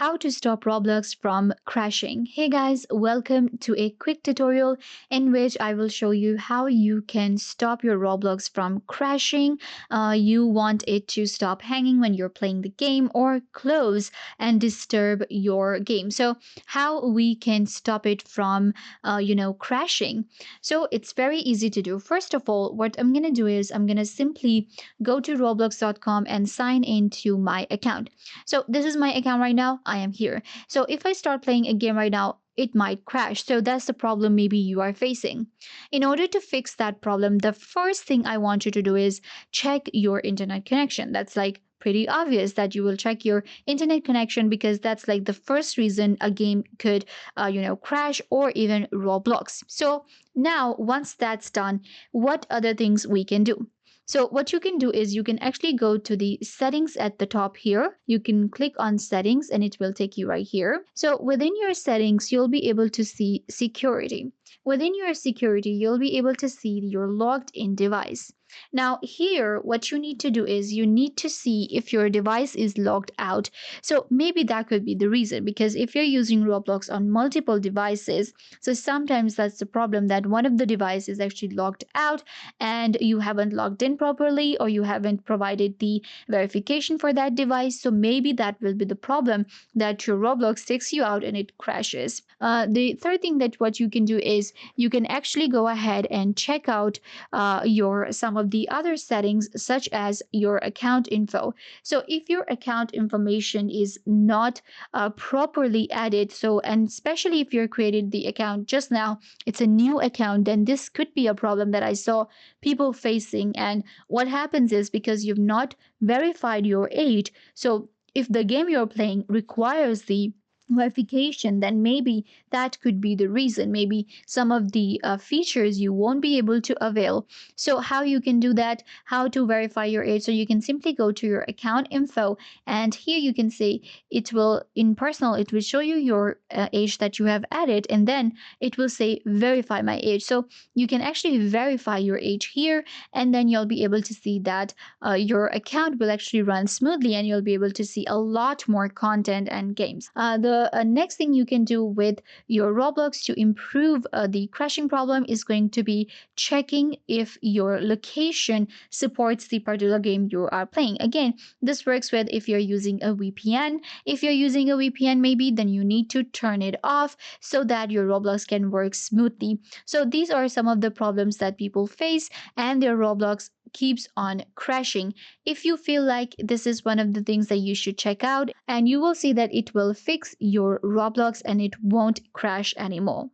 how to stop Roblox from crashing. Hey guys, welcome to a quick tutorial in which I will show you how you can stop your Roblox from crashing. You want it to stop hanging when you're playing the game or close and disturb your game. So how we can stop it from crashing. So it's very easy to do. First of all, what I'm going to do is I'm going to simply go to roblox.com and sign into my account. So this is my account right now. I am here. So if I start playing a game right now, it might crash. So that's the problem maybe you are facing. In order to fix that problem, the first thing I want you to do is check your internet connection. That's like pretty obvious that you will check your internet connection because that's like the first reason a game could crash or even Roblox. So now once that's done, what other things we can do? So what you can do is you can actually go to the settings at the top here. You can click on settings and it will take you right here. So within your settings, you'll be able to see security. Within your security, you'll be able to see your logged in device. Now here, what you need to do is you need to see if your device is logged out. So maybe that could be the reason, because if you're using Roblox on multiple devices, so sometimes that's the problem, that one of the devices is actually logged out and you haven't logged in properly or you haven't provided the verification for that device. So maybe that will be the problem, that your Roblox takes you out and it crashes. The third thing that what you can do is you can actually go ahead and check out your some of the other settings, such as your account info. So if your account information is not properly added, so and especially if you're created the account just now, it's a new account, then this could be a problem that I saw people facing. And what happens is, because you've not verified your age, so if the game you're playing requires the verification, then maybe that could be the reason. Maybe some of the features you won't be able to avail. So how you can do that, how to verify your age? So you can simply go to your account info, and here you can say, it will in personal, it will show you your age that you have added, and then it will say verify my age. So you can actually verify your age here, and then you'll be able to see that your account will actually run smoothly, and you'll be able to see a lot more content and games. The next thing you can do with your Roblox to improve the crashing problem is going to be checking if your location supports the particular game you are playing. Again, this works with if you're using a VPN. If you're using a VPN, maybe then you need to turn it off so that your Roblox can work smoothly. So these are some of the problems that people face, and their Roblox keeps on crashing. If you feel like this is one of the things that you should check out, and you will see that it will fix your Roblox and it won't crash anymore.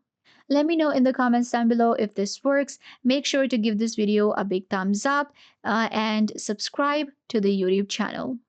Let me know in the comments down below if this works. Make sure to give this video a big thumbs up and subscribe to the YouTube channel.